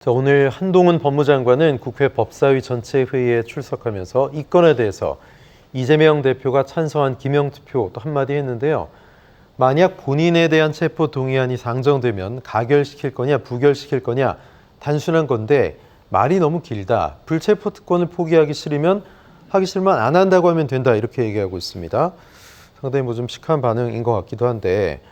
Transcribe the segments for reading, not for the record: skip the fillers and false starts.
자, 오늘 한동훈 법무장관은 국회 법사위 전체 회의에 출석하면서 이 건에 대해서 이재명 대표가 찬성한 기명투표 또 한마디 했는데요. 만약 본인에 대한 체포동의안이 상정되면 가결시킬 거냐 부결시킬 거냐 단순한 건데 말이 너무 길다. 불체포 특권을 포기하기 싫으면 하기 싫으면 안 한다고 하면 된다. 이렇게 얘기하고 있습니다. 상당히 좀 시크한 반응인 것 같기도 한데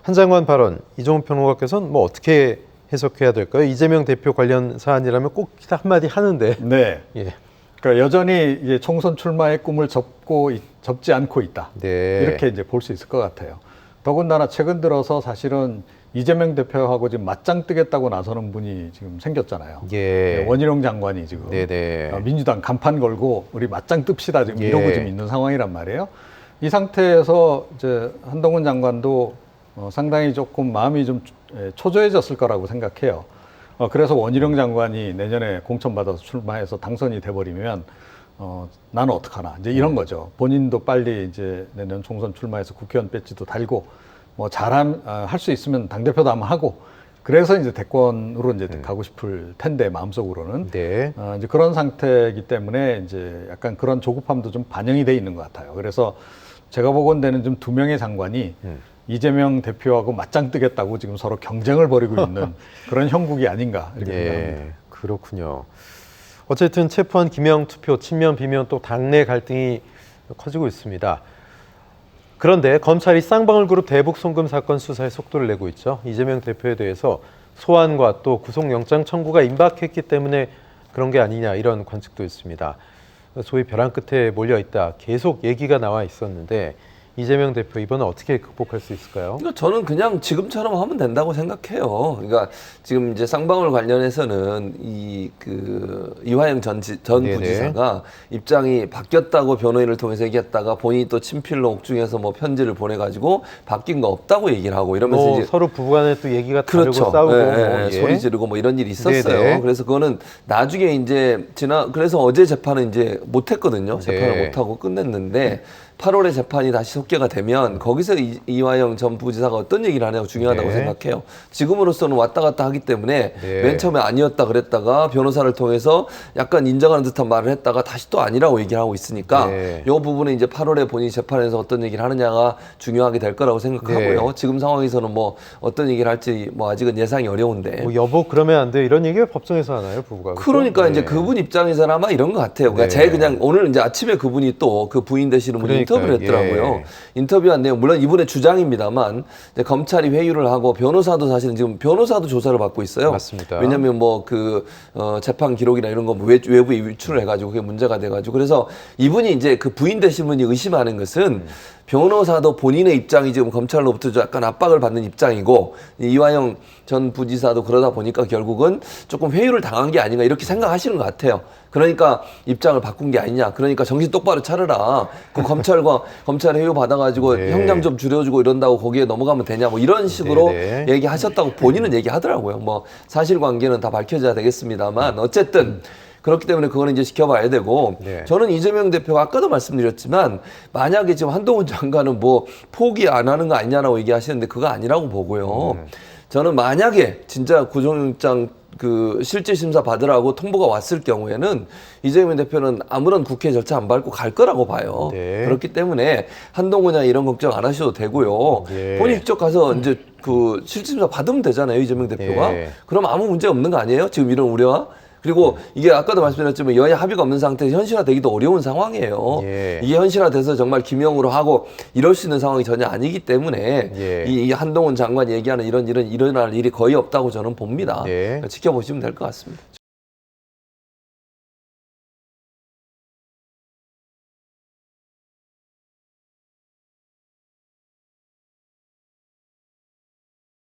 한 장관 발언 이종훈 평론가께서는 어떻게 해석해야 될까요? 이재명 대표 관련 사안이라면 꼭 한마디 하는데. 네. 예. 그러니까 여전히 이제 총선 출마의 꿈을 접지 않고 있다. 네. 이렇게 이제 볼 수 있을 것 같아요. 더군다나 최근 들어서 사실은 이재명 대표하고 지금 맞짱 뜨겠다고 나서는 분이 지금 생겼잖아요. 예. 원희룡 장관이 지금 네네. 민주당 간판 걸고 우리 맞짱 뜹시다 지금 예. 이러고 지금 있는 상황이란 말이에요. 이 상태에서 이제 한동훈 장관도 상당히 조금 마음이 좀 초조해졌을 거라고 생각해요. 그래서 원희룡 장관이 내년에 공천받아서 출마해서 당선이 돼버리면 나는 어떡하나 이제 이런 거죠. 본인도 빨리 이제 내년 총선 출마해서 국회의원 배지도 달고 할 수 있으면 당 대표도 한번 하고 그래서 이제 대권으로 이제 가고 싶을 텐데 마음속으로는 네. 이제 그런 상태이기 때문에 이제 약간 그런 조급함도 좀 반영이 돼 있는 것 같아요. 그래서 제가 보건대는 좀 두 명의 장관이 이재명 대표하고 맞짱 뜨겠다고 지금 서로 경쟁을 벌이고 있는 그런 형국이 아닌가 이렇게 생각합니다. 그렇군요. 어쨌든 체포한 기명투표, 친명, 비명 또 당내 갈등이 커지고 있습니다. 그런데 검찰이 쌍방울그룹 대북 송금 사건 수사에 속도를 내고 있죠. 이재명 대표에 대해서 소환과 또 구속영장 청구가 임박했기 때문에 그런 게 아니냐 이런 관측도 있습니다. 소위 벼랑 끝에 몰려있다 계속 얘기가 나와 있었는데 이재명 대표 이번에 어떻게 극복할 수 있을까요? 저는 그냥 지금처럼 하면 된다고 생각해요. 그러니까 지금 이제 쌍방울 관련해서는 이화영 전 부지사가 입장이 바뀌었다고 변호인을 통해서 얘기했다가 본인이 또 친필로 옥중에서 편지를 보내가지고 바뀐 거 없다고 얘기를 하고 이러면서 이제 서로 부부간에 또 얘기가 그렇죠. 다르고 싸우고 예. 소리 지르고 이런 일이 있었어요. 네네. 그래서 그거는 나중에 이제 그래서 어제 재판은 이제 못했거든요. 재판을 못하고 끝냈는데 8월에 재판이 다시 속개가 되면 거기서 이화영 전 부지사가 어떤 얘기를 하냐고 중요하다고 생각해요. 지금으로서는 왔다 갔다 하기 때문에 맨 처음에 아니었다 그랬다가 변호사를 통해서 약간 인정하는 듯한 말을 했다가 다시 또 아니라고 얘기를 하고 있으니까 이 부분은 이제 8월에 본인이 재판에서 어떤 얘기를 하느냐가 중요하게 될 거라고 생각하고요. 지금 상황에서는 어떤 얘기를 할지 아직은 예상이 어려운데. 여보 그러면 안 돼 이런 얘기를 법정에서 하나요 부부가? 그러니까 이제 그분 입장에서는 아마 이런 것 같아요. 그러니까 그냥 오늘 이제 아침에 그분이 또 그 부인 되시는 분이 인터뷰를 했더라고요. 인터뷰한 내용 물론 이분의 주장입니다만 검찰이 회유를 하고 변호사도 사실은 지금 변호사도 조사를 받고 있어요. 맞습니다. 왜냐하면 재판 기록이나 이런 거 외부에 유출을 해가지고 그게 문제가 돼가지고 그래서 이분이 이제 그 부인 되신 분이 의심하는 것은 변호사도 본인의 입장이 지금 검찰로부터 약간 압박을 받는 입장이고 이화영 전 부지사도 그러다 보니까 결국은 조금 회유를 당한 게 아닌가 이렇게 생각하시는 것 같아요. 그러니까 입장을 바꾼 게 아니냐. 그러니까 정신 똑바로 차려라. 그 검찰 회유 받아가지고 형량 좀 줄여주고 이런다고 거기에 넘어가면 되냐. 이런 식으로 얘기하셨다고 본인은 얘기하더라고요. 사실관계는 다 밝혀져야 되겠습니다만 어쨌든 그렇기 때문에 그거는 이제 지켜봐야 되고 저는 이재명 대표가 아까도 말씀드렸지만 만약에 지금 한동훈 장관은 포기 안 하는 거 아니냐라고 얘기하시는데 그거 아니라고 보고요. 저는 만약에 진짜 구속영장 실질 심사 받으라고 통보가 왔을 경우에는 이재명 대표는 아무런 국회 절차 안 밟고 갈 거라고 봐요. 그렇기 때문에 한동훈이나 이런 걱정 안 하셔도 되고요. 본인 직접 가서 이제 실질 심사 받으면 되잖아요, 이재명 대표가. 그럼 아무 문제 없는 거 아니에요? 지금 이런 우려와. 그리고 이게 아까도 말씀드렸지만 여야 합의가 없는 상태에서 현실화되기도 어려운 상황이에요. 이게 현실화돼서 정말 김영으로 하고 이럴 수 있는 상황이 전혀 아니기 때문에 이 한동훈 장관이 얘기하는 이런 일어날 일이 거의 없다고 저는 봅니다. 지켜보시면 될 것 같습니다.